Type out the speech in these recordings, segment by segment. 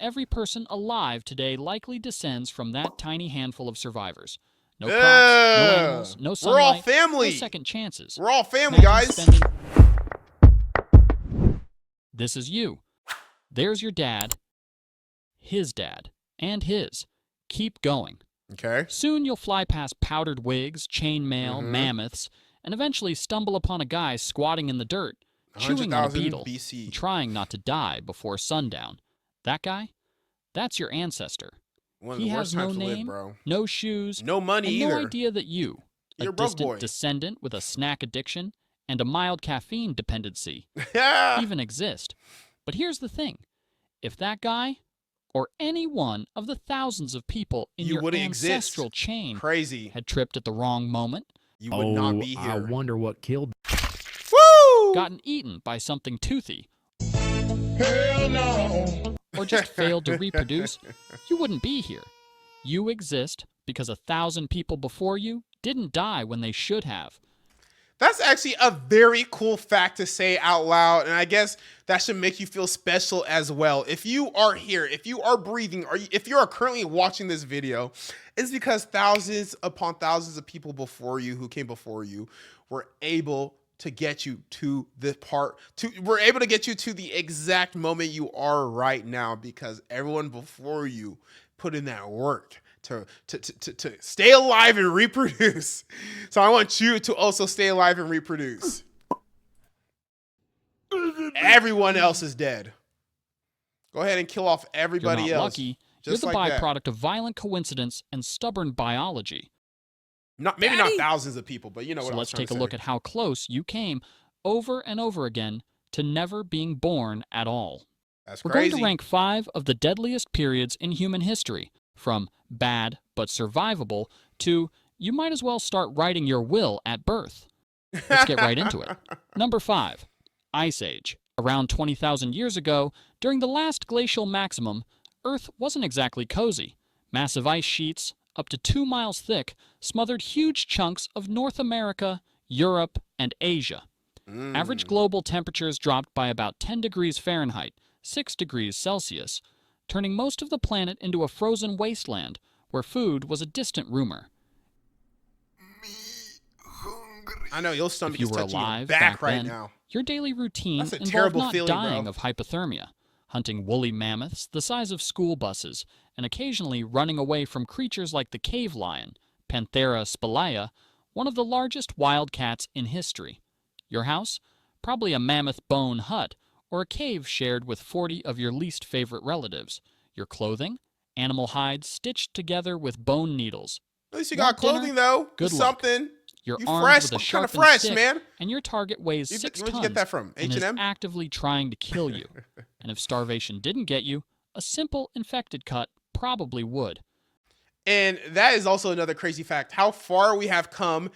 every person alive today likely descends from that tiny handful of survivors. No crops, no animals, no sunlight, we're all family. no second chances. We're all family, Imagine guys. This is you. There's your dad, his dad, and his. Keep going. Okay. Soon you'll fly past powdered wigs, chainmail, mammoths, and eventually stumble upon a guy squatting in the dirt, chewing on a 100,000 beetle, BC. and trying not to die before sundown. That guy? That's your ancestor. One of He the has worst no times to live, name, bro. no shoes, No money and either. no idea that you, You're a a broke distant boy. descendant with a snack addiction and a mild caffeine dependency, Yeah. even exist. But here's the thing. If that guy, or any one of the thousands of people in You your wouldn't ancestral exist. chain Crazy. had tripped at the wrong moment, You would not be I here. wonder what killed. Woo! gotten eaten by something toothy, Hell no. or just failed to reproduce, you wouldn't be here. You exist because 1,000 people before you didn't die when they should have. That's actually a very cool fact to say out loud, and I guess that should make you feel special as well. If you are here, if you are breathing, or if you are currently watching this video, it's because thousands upon thousands of people before you who came before you were able to get you to the we're able to get you to the exact moment you are right now, because everyone before you put in that work to stay alive and reproduce. So I want you to also stay alive and reproduce. Everyone else is dead. Go ahead and kill off everybody You're not else. lucky. Just You're the like that. byproduct of violent coincidence and stubborn biology. Maybe not thousands of people, but you know what So I was let's trying take a to look say. at how close you came over and over again to never being born at all. That's We're crazy. going to rank 5 of the deadliest periods in human history, from bad but survivable to you might as well start writing your will at birth. Let's get right into it. Number 5, Ice Age. Around 20,000 years ago, during the last glacial maximum, Earth wasn't exactly cozy. Massive ice sheets, up to 2 miles thick, smothered huge chunks of North America, Europe, and Asia. Average global temperatures dropped by about 10 degrees Fahrenheit, 6 degrees Celsius, turning most of the planet into a frozen wasteland where food was a distant rumor. I know your stomach If you is were touching your alive back right then, now. your daily routine That's a involved terrible not feeling, dying bro. of hypothermia, hunting woolly mammoths the size of school buses, and occasionally running away from creatures like the cave lion, Panthera spelaea, one of the largest wild cats in history. Your house? Probably a mammoth bone hut, or a cave shared with 40 of your least favorite relatives. Your clothing? Animal hides stitched together with bone needles. At least you Want got clothing, dinner? though. Good It's luck. something. You're You armed fresh? with a What kind of sharpened fresh, stick, man? and your target weighs 6 Where'd tons you get that from? and is H&M? actively trying to kill you. And if starvation didn't get you, a simple infected cut probably would. And that is also another crazy fact. How far we have come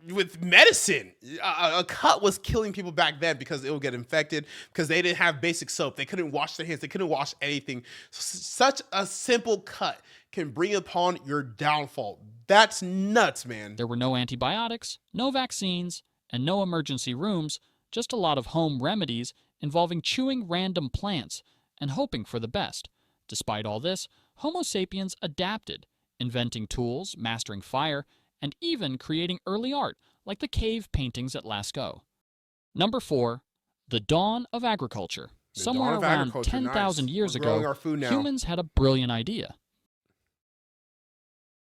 with medicine. A cut was killing people back then because it would get infected, because they didn't have basic soap. They couldn't wash their hands. They couldn't wash anything. Such a simple cut can bring upon your downfall. That's nuts, man. There were no antibiotics, no vaccines, and no emergency rooms, just a lot of home remedies involving chewing random plants and hoping for the best. Despite all this, Homo sapiens adapted, inventing tools, mastering fire, and even creating early art like the cave paintings at Lascaux. Number 4, the dawn of agriculture. The Somewhere dawn of around agriculture, 10,000 nice. years We're growing ago, our food now. humans had a brilliant idea.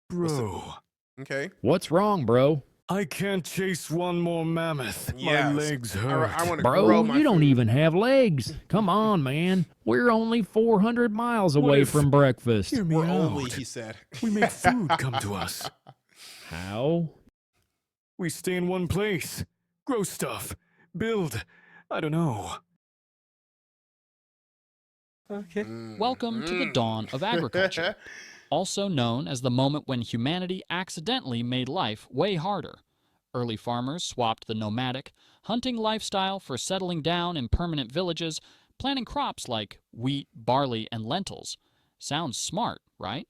Bro, Okay. What's wrong, bro? I can't chase one more mammoth. Yes. My legs hurt. I want to grow Bro, my you don't food. even have legs. Come on, man. We're only 400 miles away if- from breakfast. Hear me We're out. only, he said. We make food come to us. How? We stay in one place. Grow stuff. Build. I don't know. Okay. Welcome to the dawn of agriculture, also known as the moment when humanity accidentally made life way harder. Early farmers swapped the nomadic, hunting lifestyle for settling down in permanent villages, planting crops like wheat, barley, and lentils. Sounds smart, right?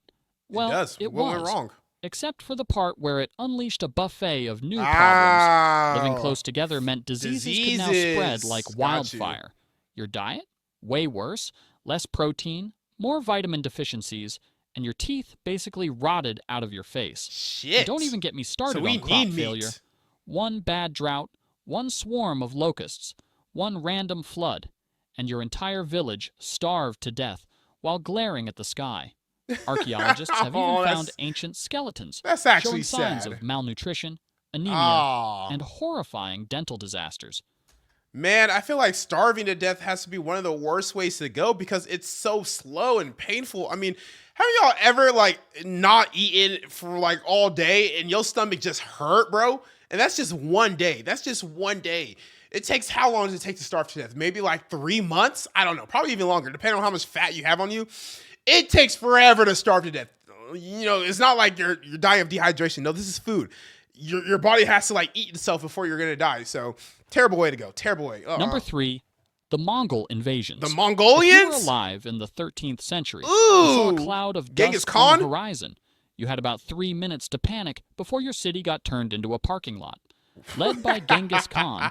Well, it does. it What was, went wrong? except for the part where it unleashed a buffet of new problems. Living Oh. close together meant diseases could now spread like Got you. wildfire. Your diet? Way worse. less protein, more vitamin deficiencies, and your teeth basically rotted out of your face. Shit. And don't even get me started So we on crop need failure. meat. One bad drought, one swarm of locusts, one random flood, and your entire village starved to death while glaring at the sky. Archaeologists have even Oh, found ancient skeletons That's actually showing signs sad. of malnutrition, anemia, Aw. and horrifying dental disasters. Man, I feel like starving to death has to be one of the worst ways to go because it's so slow and painful. I mean, have y'all ever like not eaten for like all day and your stomach just hurt, bro? And that's just one day. That's just one day. It takes, how long does it take to starve to death? Maybe like 3 months? I don't know. Probably even longer, depending on how much fat you have on you. It takes forever to starve to death. You know, it's not like you're dying of dehydration. No, this is food. Your body has to like eat itself before you're gonna die. So terrible way to go. Terrible way. Number 3, the Mongol invasions. The If you Mongolians? were alive in the 13th century, you Ooh. saw a cloud of Genghis dust on the Khan? horizon. You had about 3 minutes to panic before your city got turned into a parking lot. Led by Genghis Khan,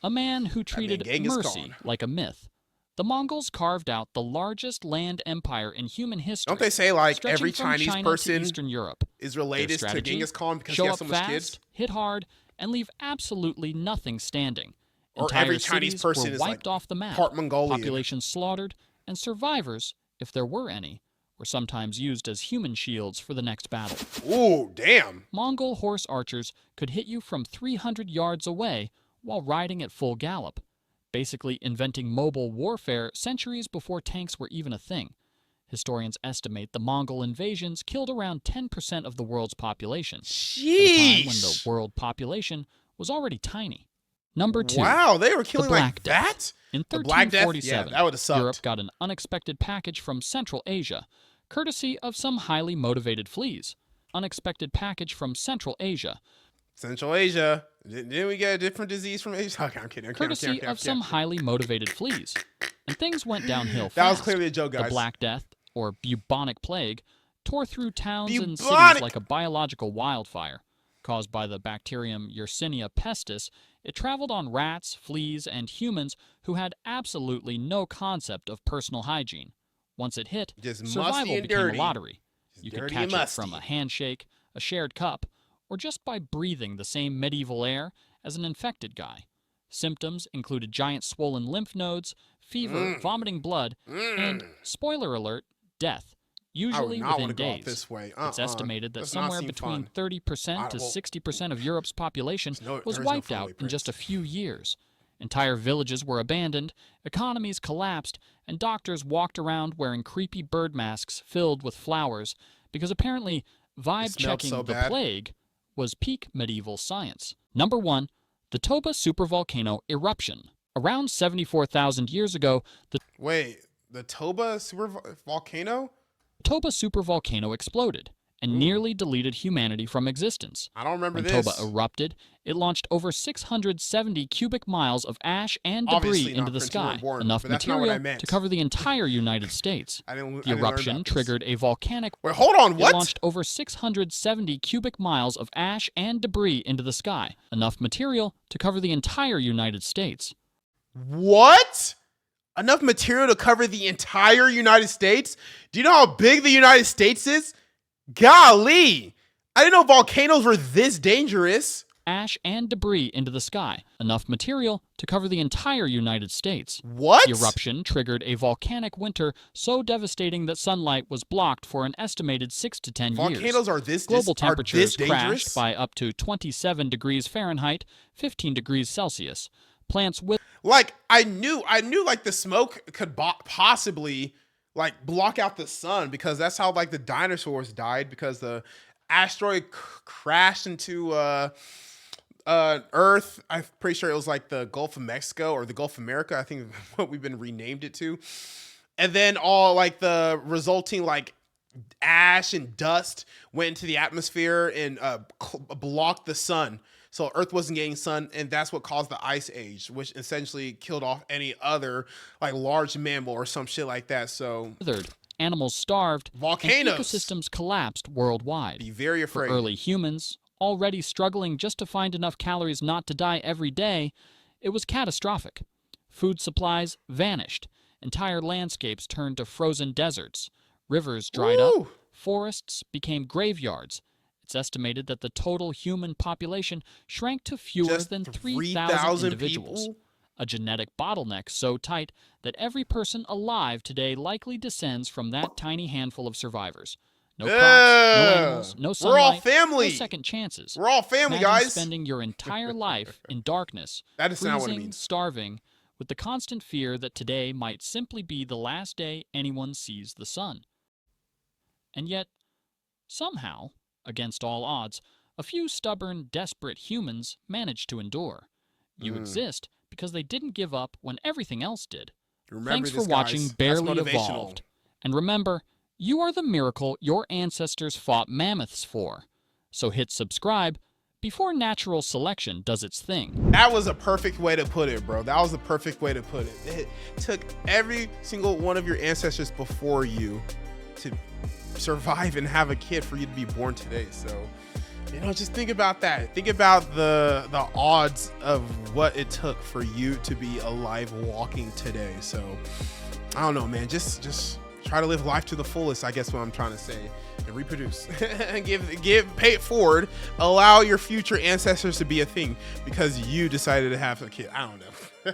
a man who treated Genghis mercy Khan. like a myth, the Mongols carved out the largest land empire in human history. Don't they say like stretching every from Chinese China to person Eastern Europe. is Their related to strategy, Genghis Khan because show he has up so much fast, kids? hit hard, and leave absolutely nothing standing. Or Entire every Chinese cities person were is wiped like off the map, part Mongolian. population slaughtered, and survivors, if there were any, were sometimes used as human shields for the next battle. Ooh, damn. Mongol horse archers could hit you from 300 yards away while riding at full gallop, basically inventing mobile warfare centuries before tanks were even a thing. Historians estimate the Mongol invasions killed around 10% of the world's population, at a time when the Sheesh. world population was already tiny. Number 2. Wow, they were killing Black like Death. that? In The Black Death? 1347, Yeah, that would've sucked. Europe got an unexpected package from Central Asia, courtesy of some highly motivated fleas. Unexpected package from Central Asia, Central Asia. Didn't we get a different disease from Asia? Okay, I'm kidding. courtesy of some highly motivated fleas. And things went downhill fast. That was clearly a joke, guys. The Black Death, or bubonic plague, tore through towns and cities Bubonic! like a biological wildfire. Caused by the bacterium Yersinia pestis, it traveled on rats, fleas, and humans who had absolutely no concept of personal hygiene. Once it hit, Just musty survival and became dirty. a lottery. Just You could dirty catch and it from a musty. handshake, a shared cup, or just by breathing the same medieval air as an infected guy. Symptoms included giant swollen lymph nodes, fever, vomiting blood, and, spoiler alert, death, I would usually not want within to go out days. this way. It's estimated that Does not somewhere seem between fun. 30% to Well, 60% of Europe's population there was is no wiped fun out way, in just a Prince. few years. Entire villages were abandoned, economies collapsed, and doctors walked around wearing creepy bird masks filled with flowers because apparently vibe smelled checking so the bad. plague was peak medieval science. Number 1, the Toba supervolcano eruption. Around 74,000 years ago, the Wait, the Toba super volcano? Toba supervolcano exploded and nearly deleted humanity from existence. I don't remember When this. Toba erupted, it launched over 670 cubic miles of ash and debris Obviously not, into the Prince, you weren't sky, born, enough but that's not what I material meant. to cover the entire United States. I didn't The learn eruption about this. triggered a volcanic. Wait, hold on. It What? launched over 670 cubic miles of ash and debris into the sky, enough material to cover the entire United States. What? Enough material to cover the entire United States? Do you know how big the United States is? Golly. I didn't know volcanoes were this dangerous. Ash and debris into the sky, enough material to cover the entire United States. What? The eruption triggered a volcanic winter so devastating that sunlight was blocked for an estimated 6 to 10 years. Volcanoes are this Global are temperatures this crashed dangerous? by up to 27 degrees Fahrenheit, 15 degrees Celsius. Plants with Like I knew like the smoke could possibly like block out the sun because that's how like the dinosaurs died because the asteroid crashed into Earth. I'm pretty sure it was like the Gulf of Mexico or the Gulf of America. I think what we've been renamed it to. And then all like the resulting like ash and dust went into the atmosphere and blocked the sun. So Earth wasn't getting sun, and that's what caused the Ice Age, which essentially killed off any other like large mammal or some shit like that. So withered, animals starved, Volcanoes. and ecosystems collapsed worldwide. be very For afraid. early humans, already struggling just to find enough calories not to die every day, it was catastrophic. Food supplies vanished, Entire landscapes turned to frozen deserts. Rivers dried Woo! up. Forests became graveyards. It's estimated that the total human population shrank to fewer Just than 3,000 3,000 individuals. people? A genetic bottleneck so tight that every person alive today likely descends from that tiny handful of survivors. No crops, no animals, no We're all sunlight, family. no second chances. We're all family, Imagine guys. spending your entire life in darkness, That is not what it freezing, means. starving, with the constant fear that today might simply be the last day anyone sees the sun. And yet, somehow, against all odds, a few stubborn, desperate humans managed to endure. You exist because they didn't give up when everything else did. Remember Thanks this, for watching guys. That's Barely motivational. Evolved. And remember, you are the miracle your ancestors fought mammoths for. So hit subscribe before natural selection does its thing. That was a perfect way to put it, bro. That was the perfect way to put it. It took every single one of your ancestors before you to survive and have a kid for you to be born today. So, you know, just think about that. Think about the odds of what it took for you to be alive walking today. So, I don't know, man. Just try to live life to the fullest, I guess what I'm trying to say, and reproduce and pay it forward. Allow your future ancestors to be a thing because you decided to have a kid. I don't know.